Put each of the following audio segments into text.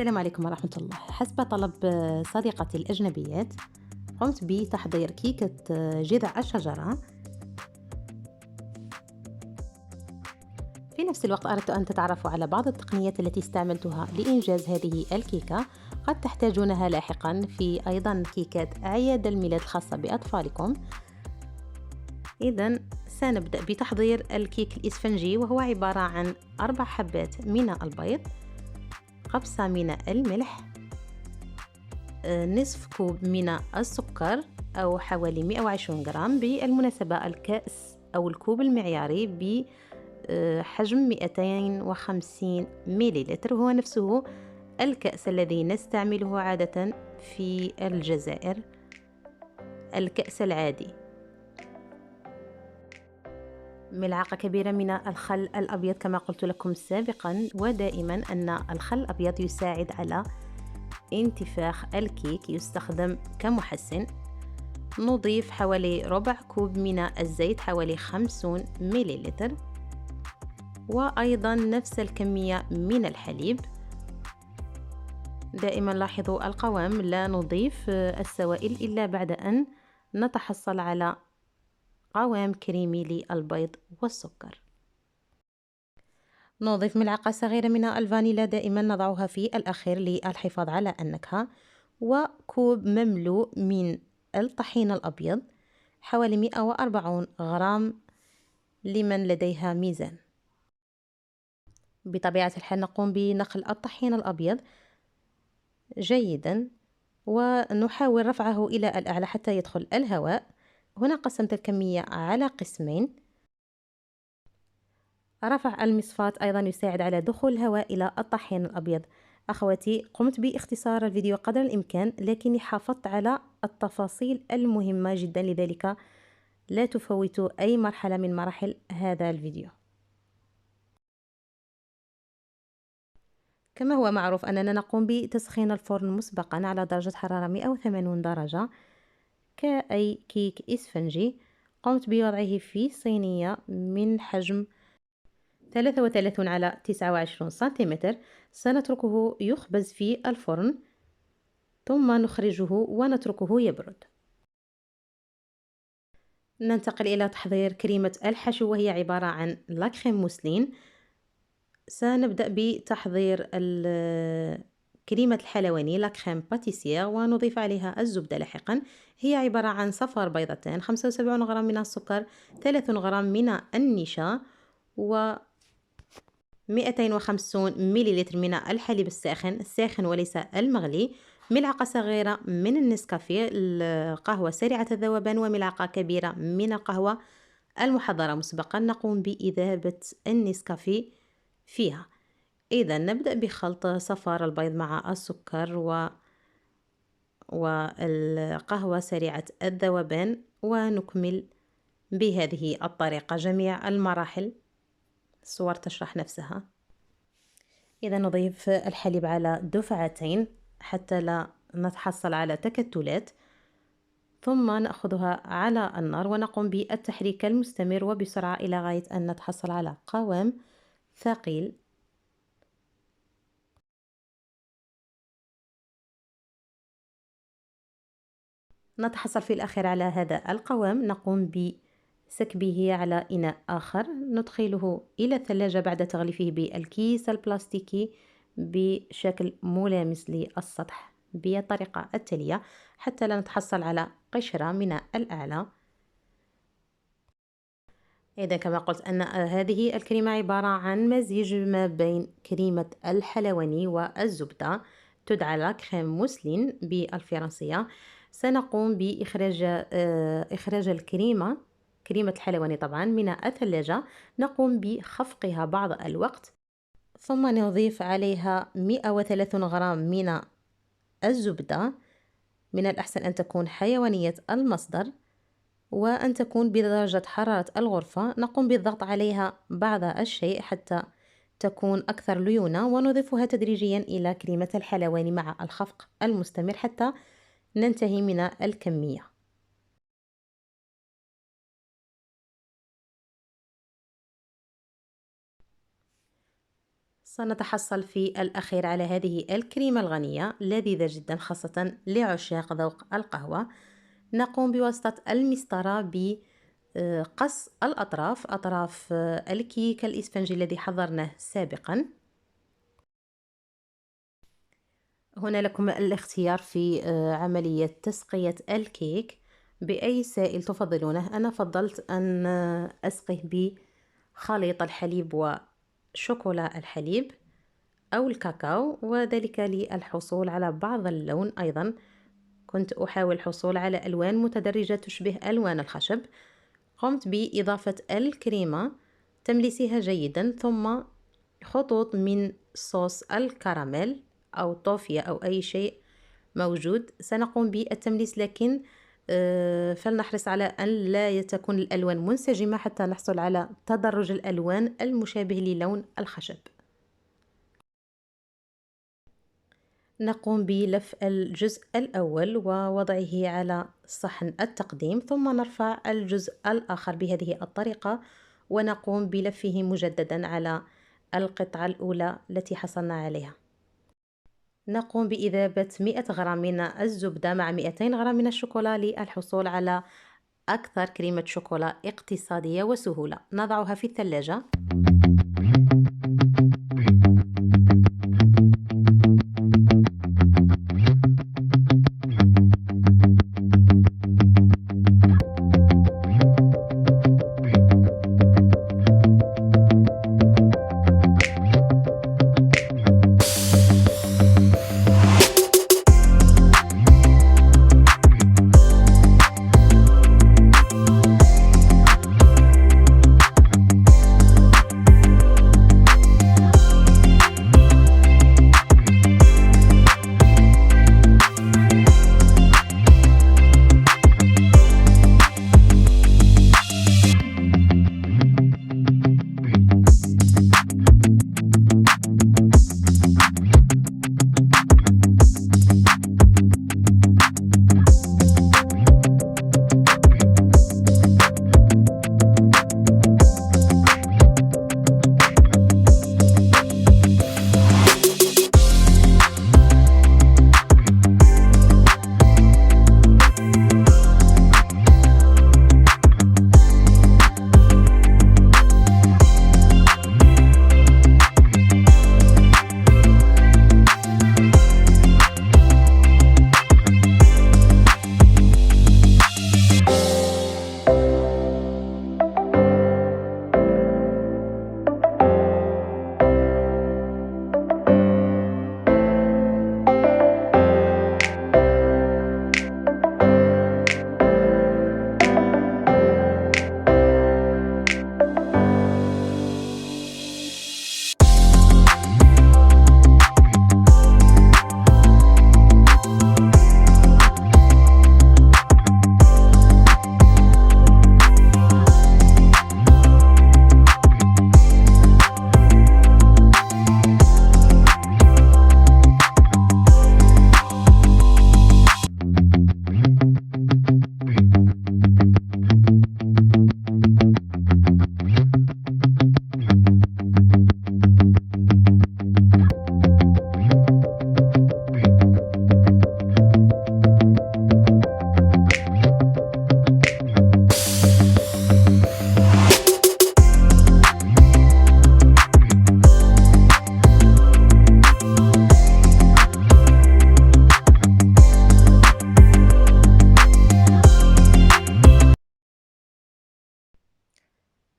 السلام عليكم ورحمة الله. حسب طلب صديقتي الأجنبيات قمت بتحضير كيكة جذع الشجرة. في نفس الوقت أردت أن تتعرفوا على بعض التقنيات التي استعملتها لإنجاز هذه الكيكة، قد تحتاجونها لاحقا في أيضا كيكات أعياد الميلاد الخاصة بأطفالكم. إذن سنبدأ بتحضير الكيك الإسفنجي، وهو عبارة عن 4 حبات من البيض، قبصة من الملح، نصف كوب من السكر أو حوالي 120 جرام. بالمناسبة الكأس أو الكوب المعياري بحجم 250 مليلتر هو نفسه الكأس الذي نستعمله عادة في الجزائر، الكأس العادي. ملعقة كبيرة من الخل الأبيض كما قلت لكم سابقا، ودائما أن الخل الأبيض يساعد على انتفاخ الكيك، يستخدم كمحسن. نضيف حوالي ربع كوب من الزيت، حوالي 50 مليلتر، وأيضا نفس الكمية من الحليب. دائما لاحظوا القوام، لا نضيف السوائل إلا بعد أن نتحصل على قوام كريمي للبيض والسكر. نضيف ملعقة صغيرة من الفانيلا، دائما نضعها في الأخير للحفاظ على النكهة، وكوب مملوء من الطحين الأبيض، حوالي 140 غرام لمن لديها ميزان. بطبيعة الحال نقوم بنخل الطحين الأبيض جيدا، ونحاول رفعه إلى الأعلى حتى يدخل الهواء. هنا قسمت الكمية على قسمين. رفع المصفاة أيضا يساعد على دخول الهواء إلى الطحين الأبيض. أخواتي، قمت باختصار الفيديو قدر الإمكان، لكني حافظت على التفاصيل المهمة جدا، لذلك لا تفوتوا أي مرحلة من مراحل هذا الفيديو. كما هو معروف أننا نقوم بتسخين الفرن مسبقا على درجة حرارة 180 درجة كأي كيك إسفنجي. قمت بوضعه في صينية من حجم 33 على 29 سنتيمتر. سنتركه يخبز في الفرن ثم نخرجه ونتركه يبرد. ننتقل إلى تحضير كريمة الحشو، وهي عبارة عن لاكريم موسلين. سنبدأ بتحضير كريمة الحلواني لاكريم باتيسير، ونضيف عليها الزبدة لاحقا. هي عبارة عن صفار بيضتين، 75 غرام من السكر، 30 غرام من النشا، و 250 مليلتر من الحليب الساخن وليس المغلي، ملعقة صغيرة من النسكافيه القهوة سريعة الذوبان، وملعقة كبيرة من القهوة المحضرة مسبقا. نقوم بإذابة النسكافيه فيها. إذا نبدأ بخلط صفار البيض مع السكر والقهوة سريعة الذوبان، ونكمل بهذه الطريقة جميع المراحل. الصور تشرح نفسها. إذا نضيف الحليب على دفعتين حتى لا نتحصل على تكتلات، ثم نأخذها على النار ونقوم بالتحريك المستمر وبسرعة إلى غاية أن نتحصل على قوام ثقيل. نتحصل في الأخير على هذا القوام. نقوم بسكبه على إناء آخر، ندخله إلى الثلاجة بعد تغليفه بالكيس البلاستيكي بشكل ملامس للسطح بالطريقة التالية حتى لا نتحصل على قشرة من الأعلى. إذا كما قلت أن هذه الكريمة عبارة عن مزيج ما بين كريمة الحلواني والزبدة، تدعى لا كريم موسلين بالفرنسية. سنقوم بإخراج كريمة الحلواني طبعا من الثلاجة. نقوم بخفقها بعض الوقت، ثم نضيف عليها 130 غرام من الزبدة. من الأحسن أن تكون حيوانية المصدر وأن تكون بدرجة حرارة الغرفة. نقوم بالضغط عليها بعض الشيء حتى تكون أكثر ليونة، ونضيفها تدريجيا إلى كريمة الحلواني مع الخفق المستمر حتى ننتهي من الكمية. سنتحصل في الأخير على هذه الكريمة الغنية لذيذة جدا خاصة لعشاق ذوق القهوة. نقوم بواسطة المسطرة بقص أطراف الكيك الإسفنجي الذي حضرناه سابقا. هنا لكم الاختيار في عملية تسقية الكيك بأي سائل تفضلونه. أنا فضلت أن أسقيه بخليط الحليب وشوكولا الحليب أو الكاكاو، وذلك للحصول على بعض اللون. أيضا كنت أحاول الحصول على ألوان متدرجة تشبه ألوان الخشب. قمت بإضافة الكريمة، تمليسها جيدا، ثم خطوط من صوص الكراميل أو طوفية أو أي شيء موجود. سنقوم بالتمليس، لكن فلنحرص على أن لا تكون الألوان منسجمة حتى نحصل على تدرج الألوان المشابه للون الخشب. نقوم بلف الجزء الأول ووضعه على صحن التقديم، ثم نرفع الجزء الآخر بهذه الطريقة ونقوم بلفه مجددا على القطعة الأولى التي حصلنا عليها. نقوم بإذابة 100 غرام من الزبدة مع 200 غرام من الشوكولا للحصول على أكثر كريمة شوكولا اقتصادية وسهولة. نضعها في الثلاجة.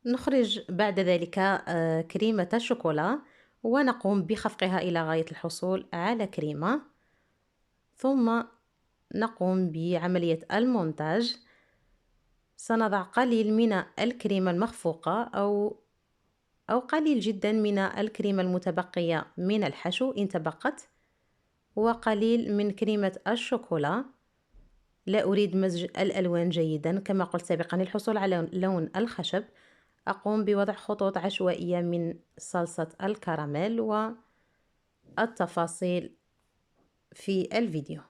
نخرج بعد ذلك كريمة الشوكولا ونقوم بخفقها إلى غاية الحصول على كريمة، ثم نقوم بعملية المونتاج. سنضع قليل من الكريمة المخفوقة أو قليل جدا من الكريمة المتبقية من الحشو إن تبقت، وقليل من كريمة الشوكولا. لا أريد مزج الألوان جيدا كما قلت سابقا للحصول على لون الخشب. أقوم بوضع خطوط عشوائية من صلصة الكراميل والتفاصيل في الفيديو.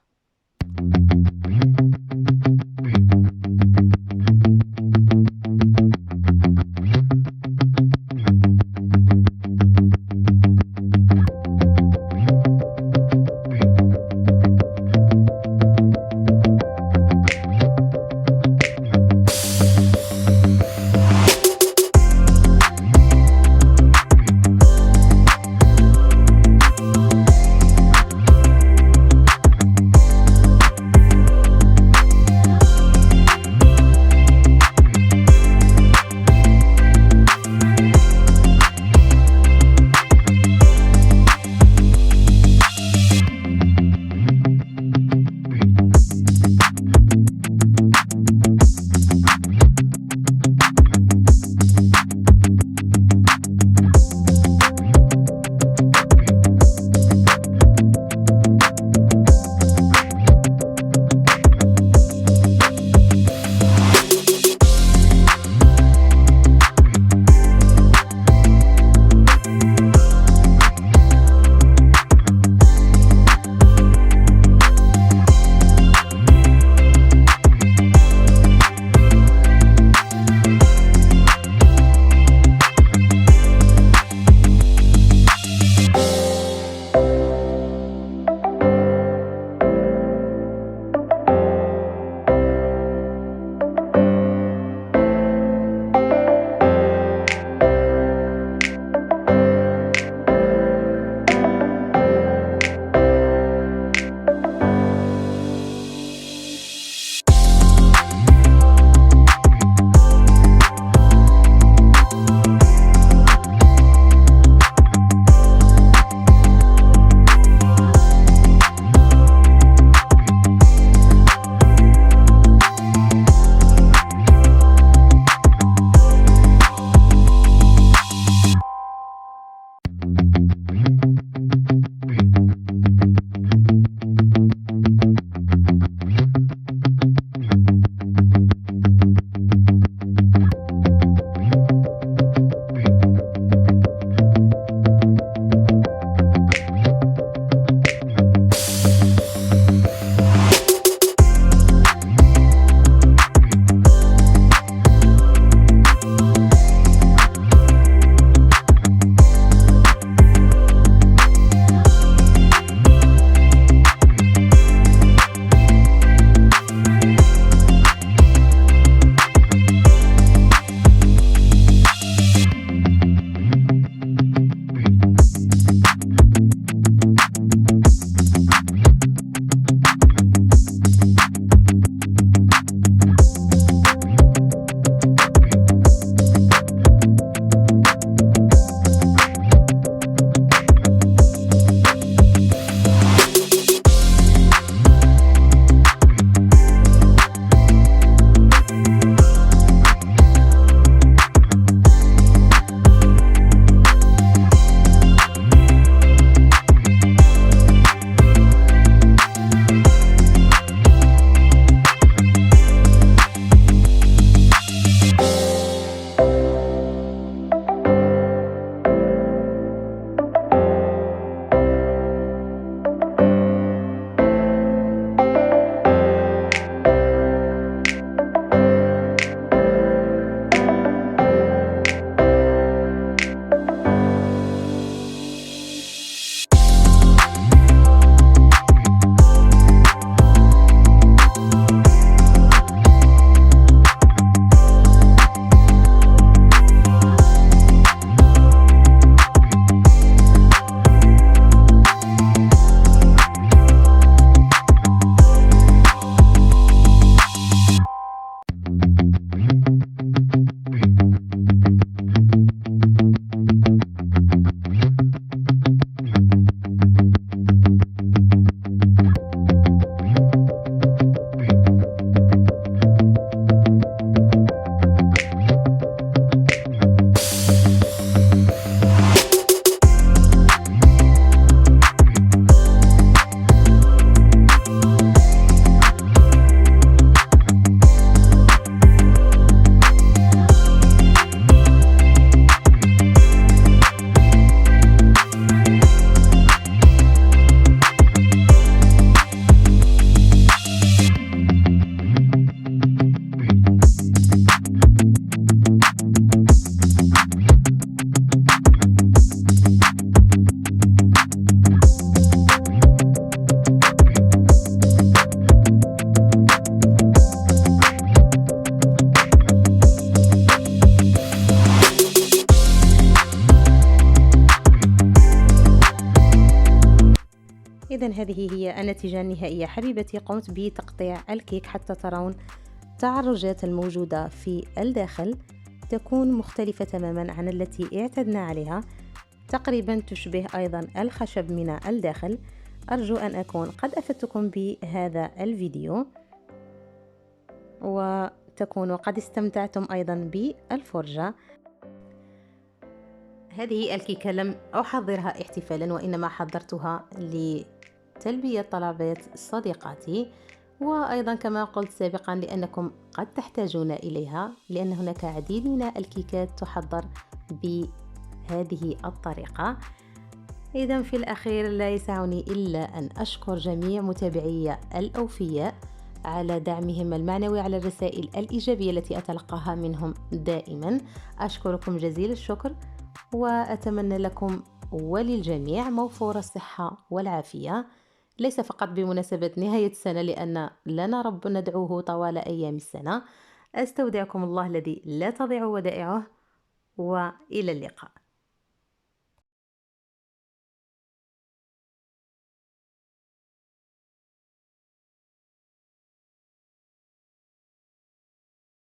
إذا هذه هي النتيجة النهائية حبيبتي. قمت بتقطيع الكيك حتى ترون التعرجات الموجودة في الداخل تكون مختلفة تماما عن التي اعتدنا عليها، تقريبا تشبه أيضا الخشب من الداخل. أرجو أن أكون قد أفدتكم بهذا الفيديو وتكونوا قد استمتعتم أيضا بالفرجة. هذه الكيكة لم أحضرها احتفالا، وإنما حضرتها لتلبية طلبات صديقاتي، وأيضا كما قلت سابقا لأنكم قد تحتاجون إليها، لأن هناك عديد من الكيكات تحضر بهذه الطريقة. إذا في الأخير لا يسعني إلا أن أشكر جميع متابعي الأوفياء على دعمهم المعنوي، على الرسائل الإيجابية التي أتلقاها منهم دائما. أشكركم جزيل الشكر، وأتمنى لكم وللجميع موفور الصحة والعافية، ليس فقط بمناسبة نهاية السنة لأن لنا رب ندعوه طوال أيام السنة. أستودعكم الله الذي لا تضيع ودائعه، وإلى اللقاء.